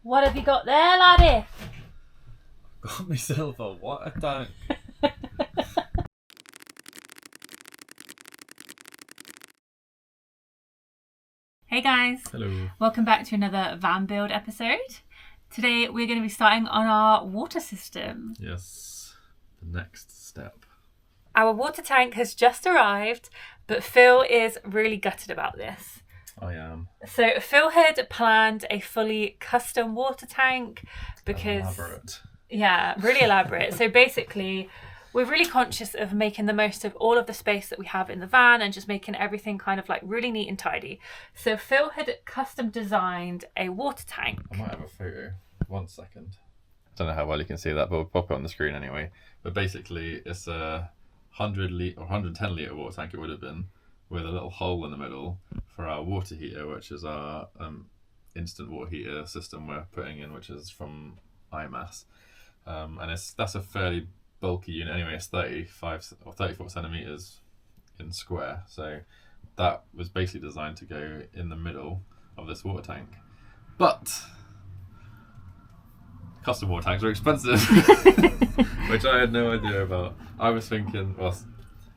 What have you got there, laddie? Got me silver. What a tank. Hey guys. Hello. Welcome back to another van build episode. Today we're going to be starting on our water system. Yes, the next step. Our water tank has just arrived, but Phil is really gutted about this. I am. So Phil had planned a fully custom water tank because... Elaborate. Yeah, really elaborate. So basically, we're really conscious of making the most of all of the space that we have in the van and just making everything kind of like really neat and tidy. So Phil had custom designed a water tank. I might have a photo. 1 second. Don't know how well you can see that, but we'll pop it on the screen anyway. But basically, it's a 100 litre or 110 litre water tank. It would have been, with a little hole in the middle for our water heater, which is our instant water heater system we're putting in, which is from IMAS. And that's a fairly bulky unit anyway. It's 34 centimeters in square, so that was basically designed to go in the middle of this water tank. But custom water tanks are expensive, which I had no idea about. I was thinking, well,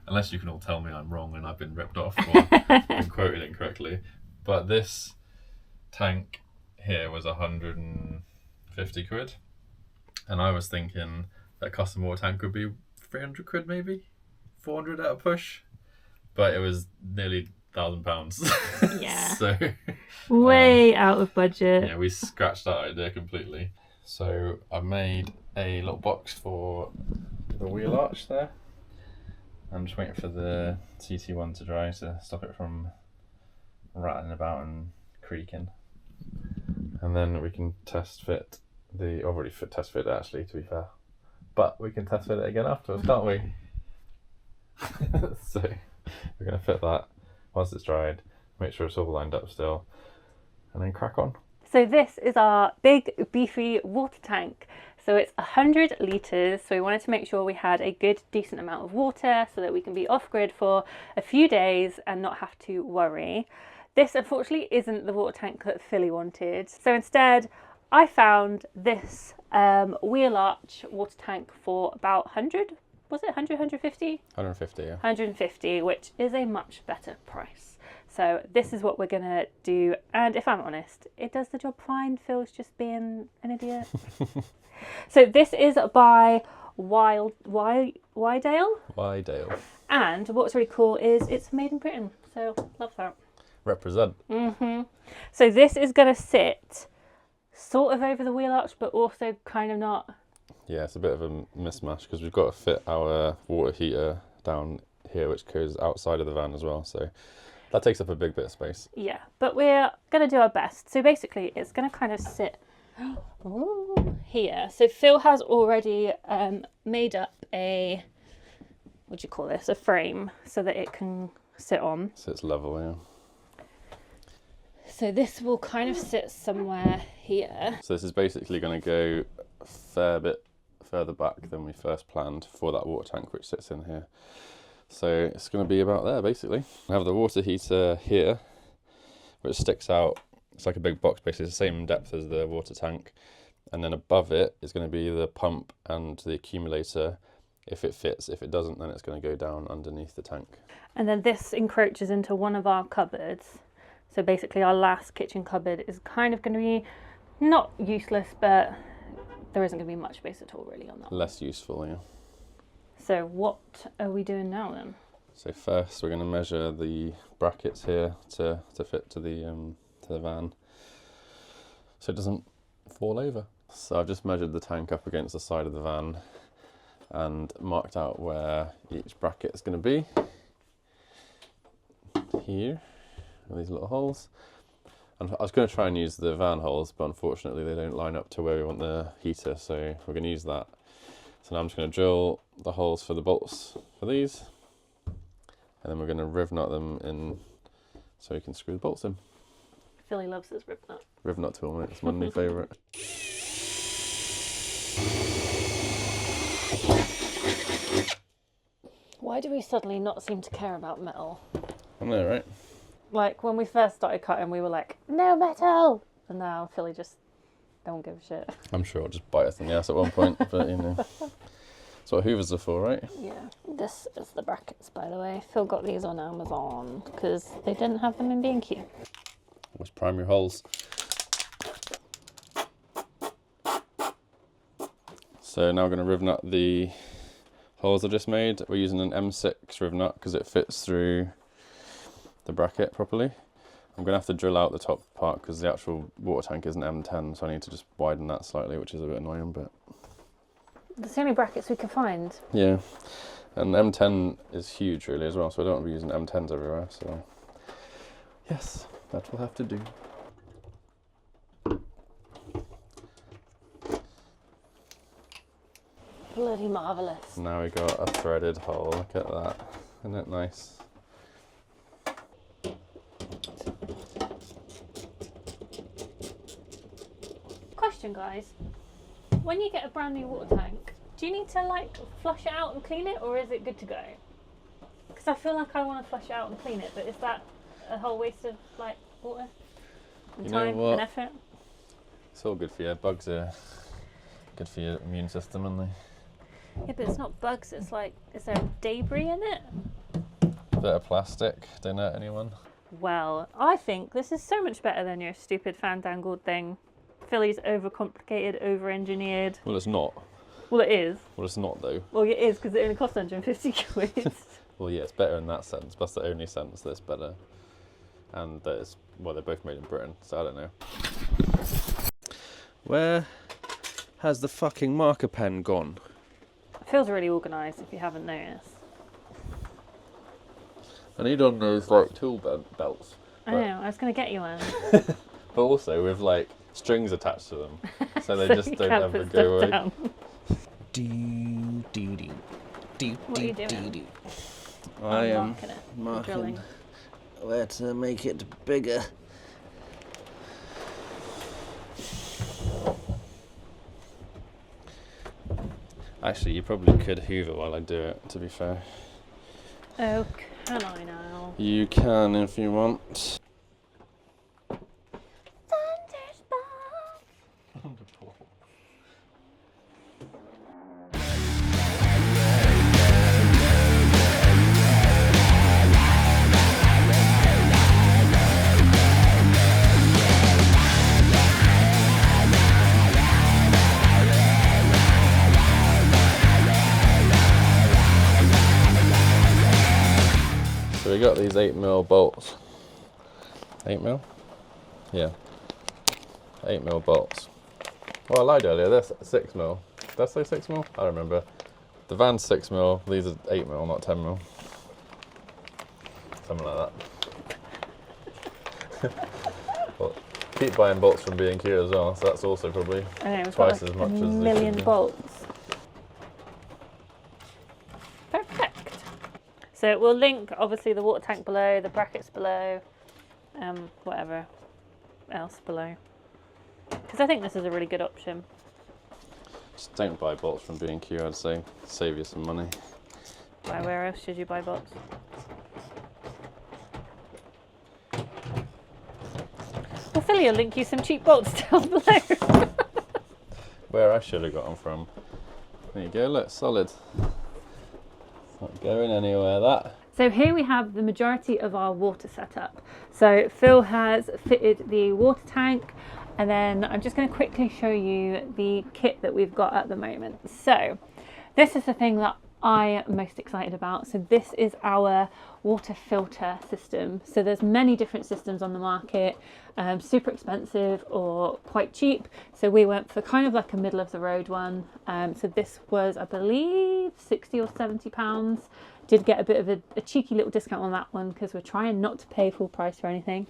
unless you can all tell me I'm wrong and I've been ripped off or been quoted incorrectly, but this tank here was 150 quid. And I was thinking that custom water tank would be 300 quid maybe, 400 at a push, but it was nearly £1,000. Yeah. So way out of budget. Yeah, we scratched that idea completely. So I made a little box for the wheel arch there. I'm just waiting for the CT1 to dry to stop it from rattling about and creaking. And then we can test fit I've already test fit it actually, to be fair, but we can test fit it again afterwards, can't we? So we're going to fit that once it's dried, make sure it's all lined up still, and then crack on. So this is our big beefy water tank. So it's 100 litres, so we wanted to make sure we had a good decent amount of water so that we can be off grid for a few days and not have to worry. This unfortunately isn't the water tank that Philly wanted, so instead I found this wheel arch water tank for about 100, was it 100, 150? 150, yeah. 150, which is a much better price. So this is what we're going to do, and if I'm honest, it does the job fine. Phil's just being an idiot. So this is by Wydale. Wydale. And what's really cool is it's made in Britain, so love that. Represent. So this is going to sit sort of over the wheel arch, but also kind of not. Yeah, it's a bit of a mismatch because we've got to fit our water heater down here, which goes outside of the van as well. So that takes up a big bit of space. Yeah, but we're going to do our best. So basically, it's going to kind of sit here. So Phil has already made up a, what do you call this? A frame so that it can sit on. So it's level, yeah. So this will kind of sit somewhere here. So this is basically going to go a fair bit further back than we first planned for that water tank, which sits in here. So it's going to be about there, basically. We have the water heater here, which sticks out. It's like a big box, basically. It's the same depth as the water tank. And then above it is going to be the pump and the accumulator, if it fits. If it doesn't, then it's going to go down underneath the tank. And then this encroaches into one of our cupboards. So basically our last kitchen cupboard is kind of going to be not useless, but there isn't going to be much space at all really on that. Less useful, yeah. So what are we doing now then? So first we're going to measure the brackets here to fit to the van, so it doesn't fall over. So I've just measured the tank up against the side of the van and marked out where each bracket is going to be. Here. These little holes, and I was going to try and use the van holes, but unfortunately they don't line up to where we want the heater, so we're going to use that. So now I'm just going to drill the holes for the bolts for these, and then we're going to riv knot them in so we can screw the bolts in. Philly loves his riv knot. Riv knot tool, mate. It's my new favourite. Why do we suddenly not seem to care about metal? I know, right? Like when we first started cutting, we were like, no metal! And now Philly just don't give a shit. I'm sure I'll just bite us in the ass at one point, but you know. That's what hoovers are for, right? Yeah. This is the brackets, by the way. Phil got these on Amazon because they didn't have them in B&Q. Always prime your holes. So now I'm going to riv nut the holes I just made. We're using an M6 riv nut because it fits through the bracket properly. I'm going to have to drill out the top part because the actual water tank is an M10, so I need to just widen that slightly, which is a bit annoying, but... That's the only brackets we can find. Yeah, and M10 is huge really as well, so I don't want to be using M10s everywhere, so... Yes, that will have to do. Bloody marvellous. Now we got a threaded hole, look at that. Isn't it nice? Question, guys. When you get a brand new water tank, do you need to like flush it out and clean it, or is it good to go? Because I feel like I want to flush it out and clean it, but is that a whole waste of like water and You know time what? and effort? It's all good for you. Bugs are good for your immune system, aren't they? Yeah, but it's not bugs, it's like, is there debris in it? Bit of plastic, don't hurt anyone. Well, I think this is so much better than your stupid fandangled thing. Philly's overcomplicated, over-engineered. Well, it's not. Well, it is. Well, it's not though. Well, it is, because it only costs 150 quid. Well, yeah, it's better in that sense. That's the only sense that it's better. And that it's, well, they're both made in Britain, so I don't know. Where has the fucking marker pen gone? It feels really organised, if you haven't noticed. I need on those like tool belts. I know, I was going to get you one. But also with like strings attached to them, so they So just you don't can't ever put go stuff away. down. What are you doing? I I'm am marking it. marking Drilling. where to make it bigger. Actually, you probably could hoover while I do it, to be fair. Oh, can I now? You can if you want. So we got these 8mm bolts. 8mm? Yeah. 8mm bolts. Well, I lied earlier, they're 6mm. Did I say 6mm? I don't remember. The van's 6mm, these are 8mm, not 10mm. Something like that. Well, keep buying bolts from B&Q as well, so that's also probably I know, we've twice got as like much a as they million should be. bolts. Perfect. So we'll link obviously the water tank below, the brackets below, whatever else below. Because I think this is a really good option. Just don't buy bolts from B&Q, I'd say. Save you some money. Why, where else should you buy bolts? Well, Philly will link you some cheap bolts down below. Where I should have got them from. There you go, look, solid. Not going anywhere, that. So here we have the majority of our water setup. So Phil has fitted the water tank, and then I'm just going to quickly show you the kit that we've got at the moment. So this is the thing that I am most excited about. So this is our water filter system. So there's many different systems on the market, super expensive or quite cheap. So we went for kind of like a middle of the road one. So this was, I believe, 60 or 70 pounds. Did get a bit of a cheeky little discount on that one because we're trying not to pay full price for anything.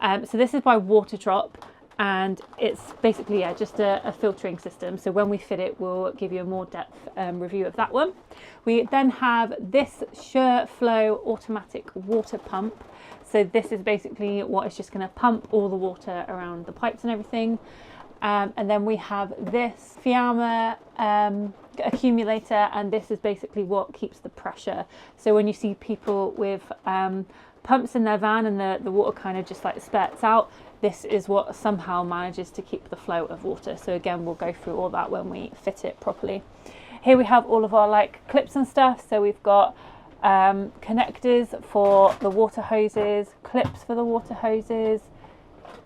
So this is by Water Drop. And it's basically, yeah, just a filtering system. So when we fit it, we'll give you a more depth review of that one. We then have this SureFlow automatic water pump. So this is basically what is just going to pump all the water around the pipes and everything. And then we have this Fiamma accumulator, and this is basically what keeps the pressure. So when you see people with pumps in their van and the water kind of just like spurts out, this is what somehow manages to keep the flow of water. So again, we'll go through all that when we fit it properly. Here we have all of our like clips and stuff. So we've got connectors for the water hoses, clips for the water hoses.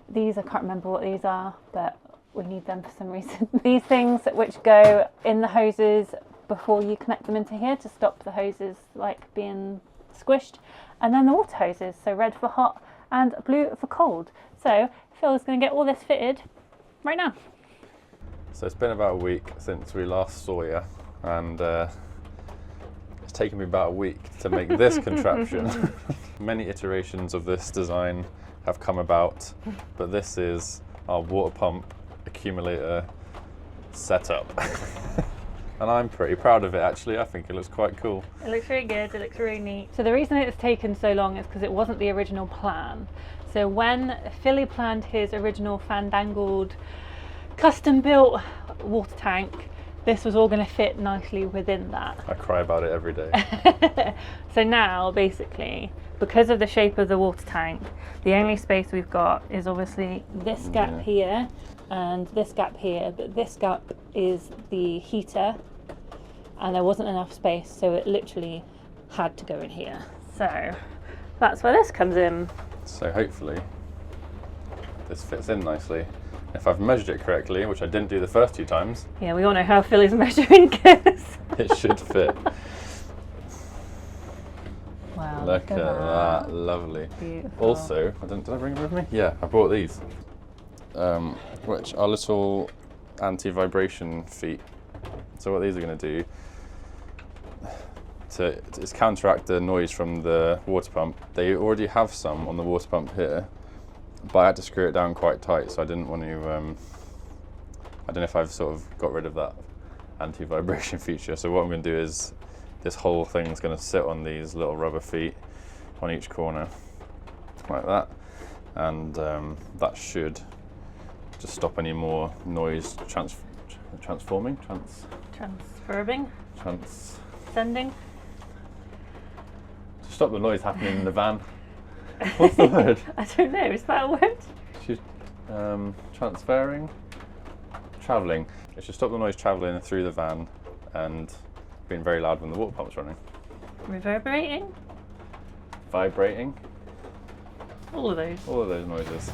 These, I can't remember what these are, but we need them for some reason. These things which go in the hoses before you connect them into here to stop the hoses like being squished. And then the water hoses, so red for hot and blue for cold. So Phil's going to get all this fitted right now. So it's been about a week since we last saw you, and it's taken me about a week to make this contraption. Many iterations of this design have come about, but this is our water pump accumulator setup. And I'm pretty proud of it actually. I think it looks quite cool. It looks really good, it looks really neat. So the reason it's taken so long is because it wasn't the original plan. So when Philly planned his original fandangled, custom built water tank, this was all going to fit nicely within that. I cry about it every day. So now basically, because of the shape of the water tank, the only space we've got is obviously this gap here and this gap here, but this gap is the heater and there wasn't enough space, so it literally had to go in here. So that's where this comes in. So hopefully this fits in nicely. If I've measured it correctly, which I didn't do the first 2 times. Yeah, we all know how Philly's measuring goes. It should fit. Wow, Look at that, lovely. Beautiful. Also, did I bring them with me? Yeah, I brought these, which are little anti-vibration feet. So what these are going to do is counteract the noise from the water pump. They already have some on the water pump here, but I had to screw it down quite tight, so I didn't want to, I don't know if I've sort of got rid of that anti-vibration feature. So what I'm going to do is, this whole thing's going to sit on these little rubber feet on each corner, like that, and that should just stop any more noise transforming, sending. To stop the noise happening in the van. What's the word? I don't know, is that a word? Travelling. It should stop the noise travelling through the van and being very loud when the water pump's running. Reverberating? Vibrating. All of those. All of those noises.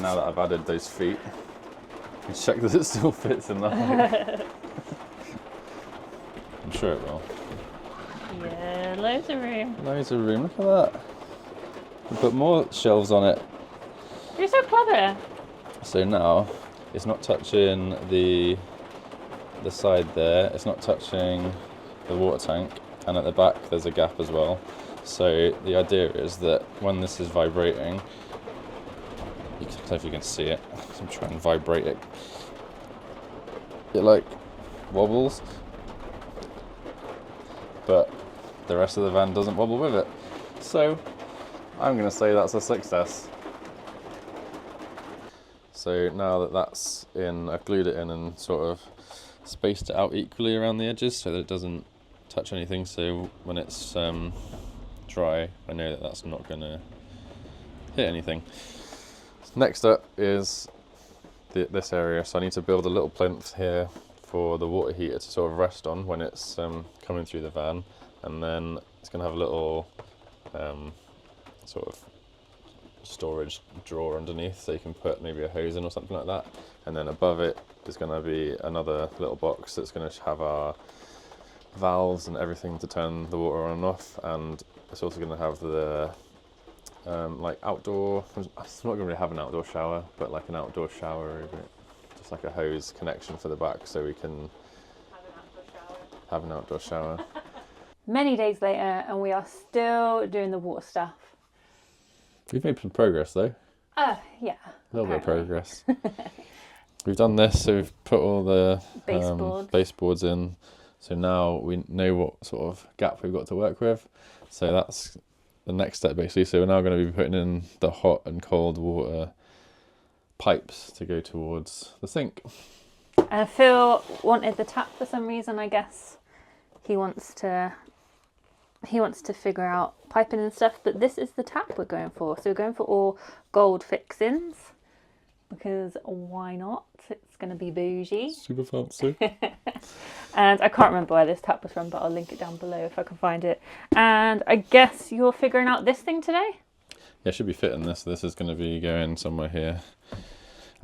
Now that I've added those feet, let's check that it still fits in the height. I'm sure it will. Yeah, loads of room. Loads of room, look at that. We put more shelves on it. You're so clever. So now it's not touching the side there, it's not touching the water tank, and at the back there's a gap as well. So the idea is that when this is vibrating, I don't know if you can see it, so I'm trying to vibrate it. It like wobbles, but the rest of the van doesn't wobble with it. So I'm going to say that's a success. So now that that's in, I've glued it in and sort of spaced it out equally around the edges so that it doesn't touch anything. So when it's dry, I know that that's not going to hit anything. Next up is this area, so I need to build a little plinth here for the water heater to sort of rest on when it's coming through the van, and then it's going to have a little sort of storage drawer underneath, so you can put maybe a hose in or something like that, and then above it is going to be another little box that's going to have our valves and everything to turn the water on and off, and it's also going to have the like outdoor, it's not going to really have an outdoor shower, but like an outdoor shower over it, just like a hose connection for the back so we can have an outdoor shower. Many days later and we are still doing the water stuff. We've made some progress though. Yeah. A little bit of progress. we've done this, so we've put all the Baseboards. in. So now we know what sort of gap we've got to work with. So that's the next step basically. So we're now going to be putting in the hot and cold water pipes to go towards the sink. And Phil wanted the tap for some reason, I guess. He wants to figure out piping and stuff, but this is the tap we're going for. So we're going for all gold fixings because why not? It's going to be bougie. Super fancy. And I can't remember where this tap was from, but I'll link it down below if I can find it. And I guess you're figuring out this thing today? Yeah, should be fitting this. This is going to be going somewhere here,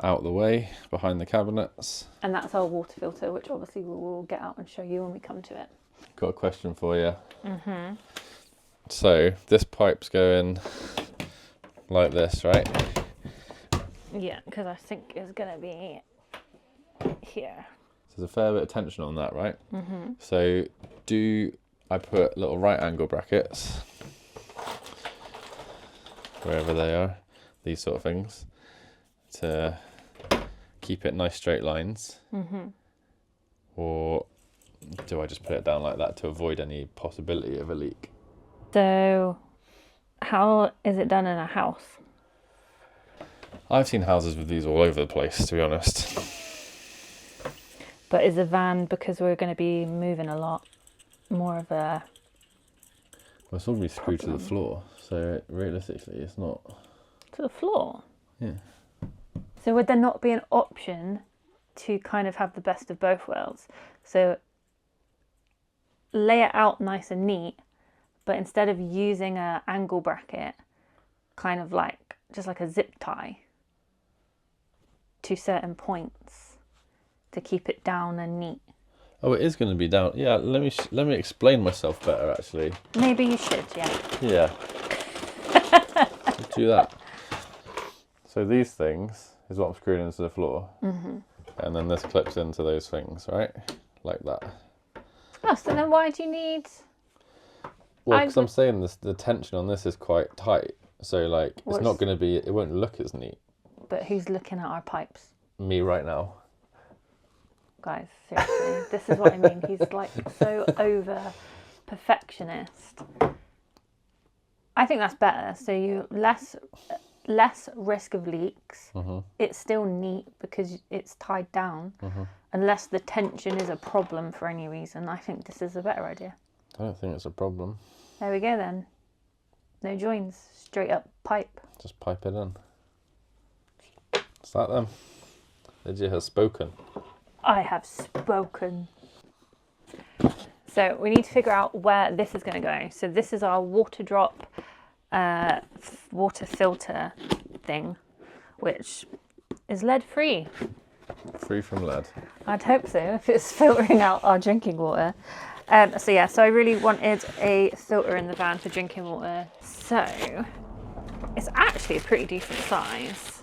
out the way, behind the cabinets. And that's our water filter, which obviously we will get out and show you when we come to it. Got a question for you. So this pipe's going like this, right? Yeah, because I think it's going to be here. So there's a fair bit of tension on that, right? So I put little right angle brackets wherever they are, these sort of things, to keep it nice straight lines? Or do I just put it down like that to avoid any possibility of a leak? So how is it done in a house? I've seen houses with these all over the place, to be honest. But is a van, because we're going to be moving a lot, more of a... Well, it's all going to be screwed to the floor, so realistically it's not... To the floor? Yeah. So would there not be an option to kind of have the best of both worlds? So lay it out nice and neat, but instead of using a angle bracket, kind of like, just like a zip tie to certain points to keep it down and neat. Oh, it is going to be down. Yeah, let me explain myself better, actually. Maybe you should, yeah. Yeah. Do that. So these things is what I'm screwing into the floor. And then this clips into those things, right? Like that. Oh, so then why do you need... Well, because I'm saying this, the tension on this is quite tight. So, like, it's not going to be... It won't look as neat. But who's looking at our pipes? Me right now. Guys, seriously, this is what I mean. He's like so over perfectionist. I think that's better. So you less risk of leaks. It's still neat because it's tied down. Unless the tension is a problem for any reason, I think this is a better idea. I don't think it's a problem. There we go then. No joins, straight up pipe. Just pipe it in. Is that them? Lydia has spoken. I have spoken. So we need to figure out where this is going to go. So this is our water drop, water filter thing, which is lead free. Free from lead. I'd hope so, if it's filtering out our drinking water. So I really wanted a filter in the van for drinking water. So it's actually a pretty decent size,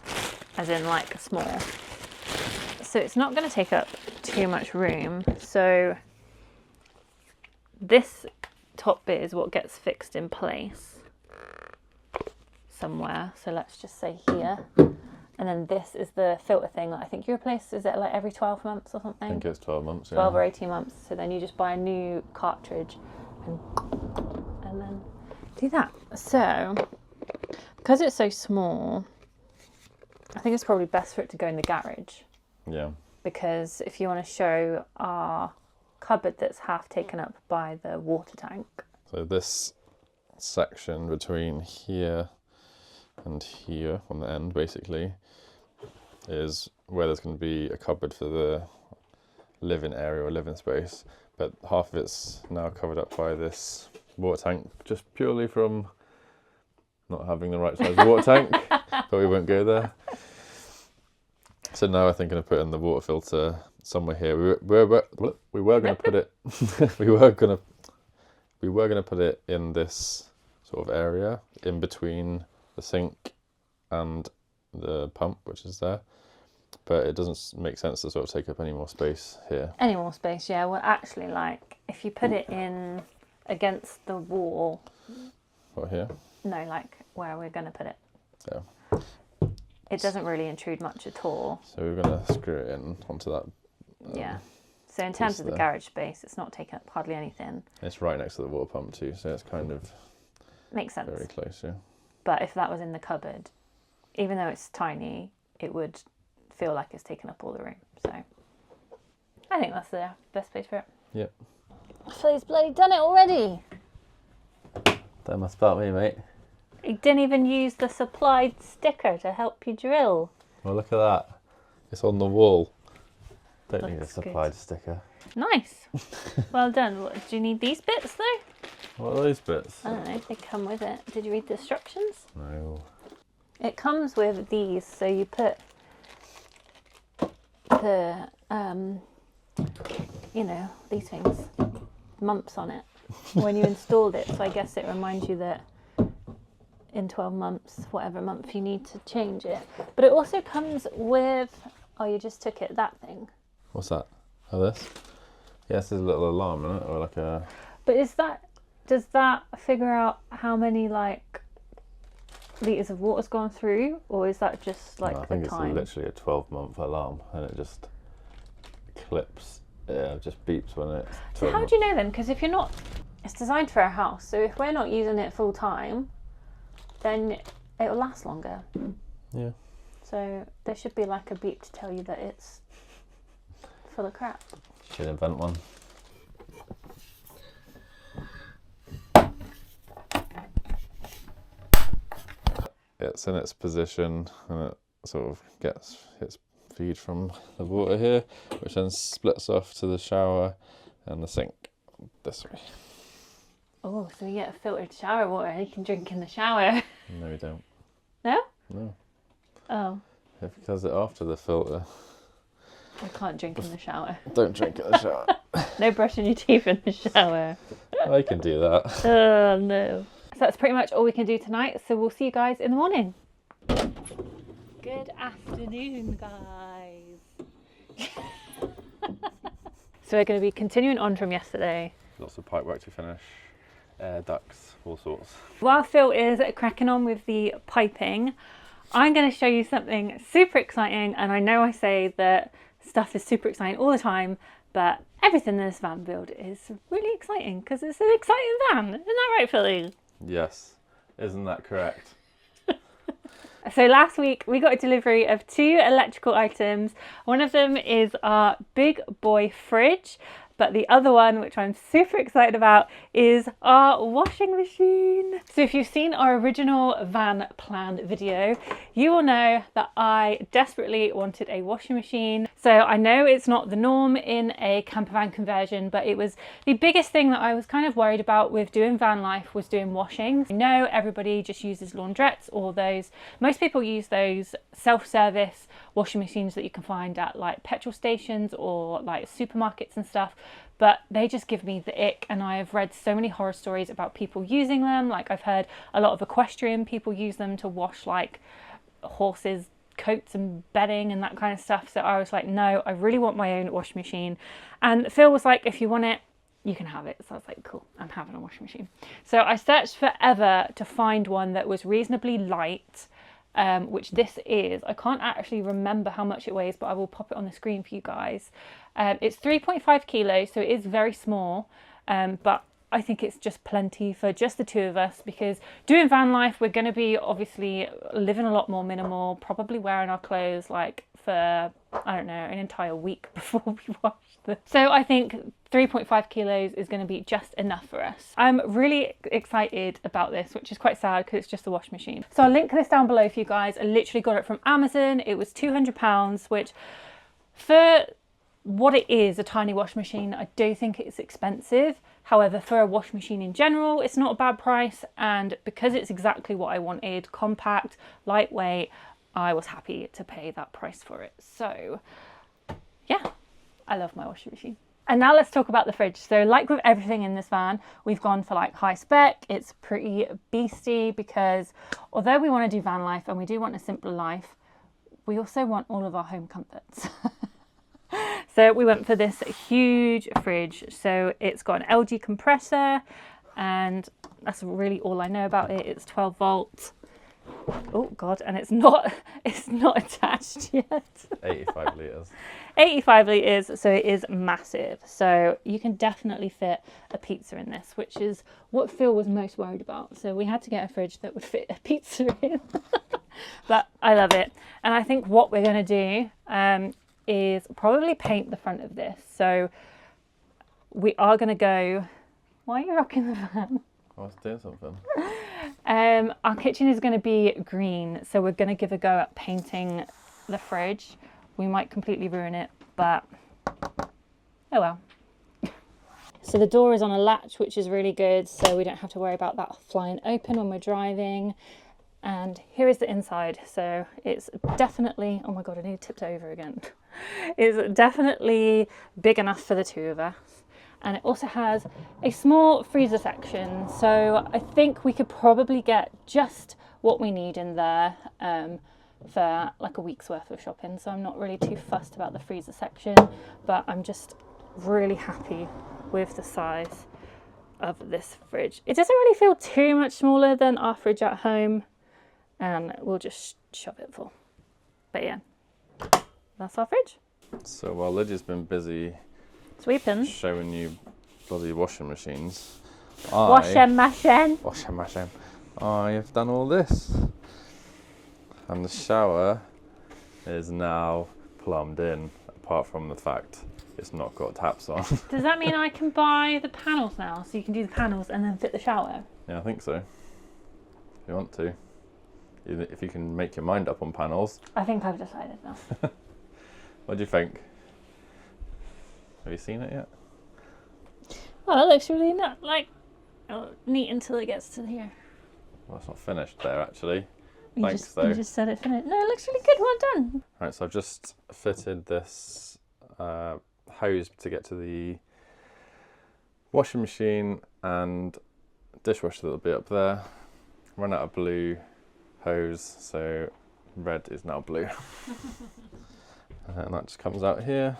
as in like small. So it's not going to take up too much room. So this top bit is what gets fixed in place somewhere. So let's just say here. And then this is the filter thing that I think you replace. Is it like every 12 months or something? I think it's 12 months, 12 or 18 months. So then you just buy a new cartridge and then do that. So because it's so small, I think it's probably best for it to go in the garage. Yeah. Because if you want to show our cupboard that's half taken up by the water tank. So this section between here and here on the end basically is where there's going to be a cupboard for the living area or living space, but half of it's now covered up by this water tank just purely from not having the right size water tank, but we won't go there. So now we're thinking of putting the water filter somewhere here. We were going to put it we were going to put it in this sort of area in between the sink and the pump, which is there, but it doesn't make sense to sort of take up any more space here. Any more space, yeah. Well, actually, like if you put it in against the wall. What, here? No, like where we're going to put it. Yeah. it doesn't really intrude much at all. So we're going to screw it in onto that. Yeah. So in terms of the garage space, it's not taking up hardly anything. It's right next to the water pump too, so it's kind of makes sense. Very close, yeah. But if that was in the cupboard, even though it's tiny, it would feel like it's taken up all the room. So I think that's the best place for it. Yep. So he's bloody done it already. Don't mess about me, mate. He didn't even use the supplied sticker to help you drill. Well, look at that. It's on the wall. Don't need a Looks supplied sticker. Nice. Well done. What, do you need these bits though? What are those bits? I don't know. They come with it. Did you read the instructions? No. It comes with these, so you put the you know, these things, mumps on it when you installed it. So I guess it reminds you that in 12 months, whatever month you need to change it. But it also comes with, oh, you just took it, that thing. What's that? Oh, this? Yes, there's a little alarm in it, or like a... But does that figure out how many like litres of water's gone through, or is that just like no, I think a time? it's literally a 12-month alarm, and it just clips, it just beeps when it's... So how do you know then? Because if you're not, it's designed for a house, so if we're not using it full time, then it'll last longer. Yeah. So there should be like a beep to tell you that it's full of crap. Should invent one. It's in its position and it sort of gets its feed from the water here, which then splits off to the shower and the sink this way. Oh, so you get a filtered shower water you can drink in the shower. No, you don't. No? No. Oh. If it does it after the filter. I can't drink in the shower. Don't drink in the shower. No brushing your teeth in the shower. I can do that. Oh no. So that's pretty much all we can do tonight. So we'll see you guys in the morning. Good afternoon, guys. So we're going to be continuing on from yesterday. Lots of pipe work to finish. Ducts, all sorts. While Phil is cracking on with the piping, I'm going to show you something super exciting. And I know I say that stuff is super exciting all the time, but everything in this van build is really exciting because it's an exciting van. Isn't that right, Philly? Yes. Isn't that correct? So last week we got a delivery of 2 electrical items. One of them is our big boy fridge, but the other one, which I'm super excited about, is our washing machine. So if you've seen our original van plan video, you will know that I desperately wanted a washing machine. So I know it's not the norm in a campervan conversion, but it was the biggest thing that I was kind of worried about with doing van life was doing washing. I know everybody just uses laundrettes or those, most people use those self-service washing machines that you can find at like petrol stations or like supermarkets and stuff, but they just give me the ick. And I have read so many horror stories about people using them. Like I've heard a lot of equestrian people use them to wash like horses' coats and bedding and that kind of stuff. So I was like, no, I really want my own washing machine. And Phil was like, if you want it, you can have it. So I was like, cool, I'm having a washing machine. So I searched forever to find one that was reasonably light, which this is. I can't actually remember how much it weighs, but I will pop it on the screen for you guys. It's 3.5 kilos, so it is very small, but I think it's just plenty for just the 2 of us, because doing van life, we're going to be obviously living a lot more minimal, probably wearing our clothes like for, I don't know, an entire week before we wash them. So I think 3.5 kilos is going to be just enough for us. I'm really excited about this, which is quite sad because it's just a wash machine. So I'll link this down below for you guys. I literally got it from Amazon. It was £200, which for what it is, a tiny wash machine, I do think it's expensive. However, for a wash machine in general, it's not a bad price. And because it's exactly what I wanted, compact, lightweight, I was happy to pay that price for it. So yeah, I love my washing machine. And now let's talk about the fridge. So like with everything in this van, we've gone for like high spec. It's pretty beastie because although we want to do van life and we do want a simpler life, we also want all of our home comforts. So we went for this huge fridge. So it's got an LG compressor and that's really all I know about it. It's 12 volts. Oh God, and it's not attached yet. 85 litres. 85 litres, so it is massive. So you can definitely fit a pizza in this, which is what Phil was most worried about. So we had to get a fridge that would fit a pizza in. But I love it. And I think what we're going to do is probably paint the front of this. So we are going to go... Why are you rocking the van? I was doing something. Our kitchen is going to be green, so we're going to give a go at painting the fridge. We might completely ruin it, but oh well. So the door is on a latch, which is really good, so we don't have to worry about that flying open when we're driving. And here is the inside. So it's definitely, oh my God, I need to tip it over again. It's definitely big enough for the two of us. And it also has a small freezer section. So I think we could probably get just what we need in there for like a week's worth of shopping. So I'm not really too fussed about the freezer section, but I'm just really happy with the size of this fridge. It doesn't really feel too much smaller than our fridge at home, and we'll just shove it full. But yeah, that's our fridge. So while Lydia's been busy sweeping, showing you bloody washing machines, washing machine, I have done all this. And the shower is now plumbed in, apart from the fact it's not got taps on. Does that mean I can buy the panels now, so you can do the panels and then fit the shower? Yeah, I think so. If you want to. If you can make your mind up on panels. I think I've decided now. What do you think? Have you seen it yet? Well, it looks really neat until it gets to here. Well, it's not finished there, actually. You just said it finished. No, it looks really good. Well done. Right, so I've just fitted this hose to get to the washing machine and dishwasher that'll be up there. Run out of blue hose, so red is now blue. And that just comes out here.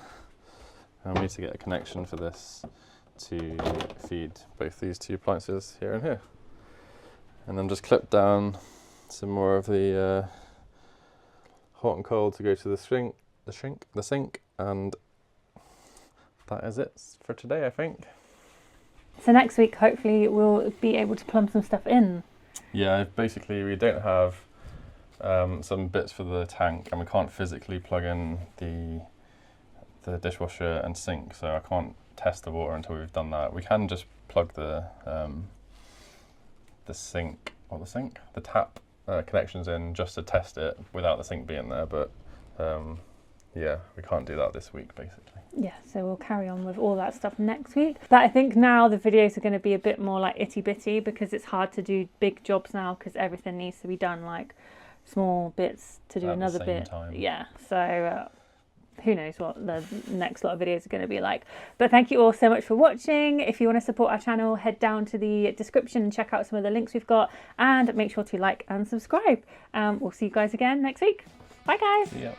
And we need to get a connection for this to feed both these two appliances here and here. And then just clip down some more of the hot and cold to go to the sink, and that is it for today, I think. So next week, hopefully, we'll be able to plumb some stuff in. Yeah, basically we don't have some bits for the tank, and we can't physically plug in the dishwasher and sink, so I can't test the water until we've done that. We can just plug the tap connections in just to test it without the sink being there, but yeah, we can't do that this week basically. Yeah, so we'll carry on with all that stuff next week. But I think now the videos are going to be a bit more like itty bitty, because it's hard to do big jobs now because everything needs to be done like small bits to do At another the same bit. time. Yeah, so who knows what the next lot of videos are going to be like. But thank you all so much for watching. If you want to support our channel, head down to the description and check out some of the links we've got, and make sure to like and subscribe. We'll see you guys again next week. Bye guys. Yeah.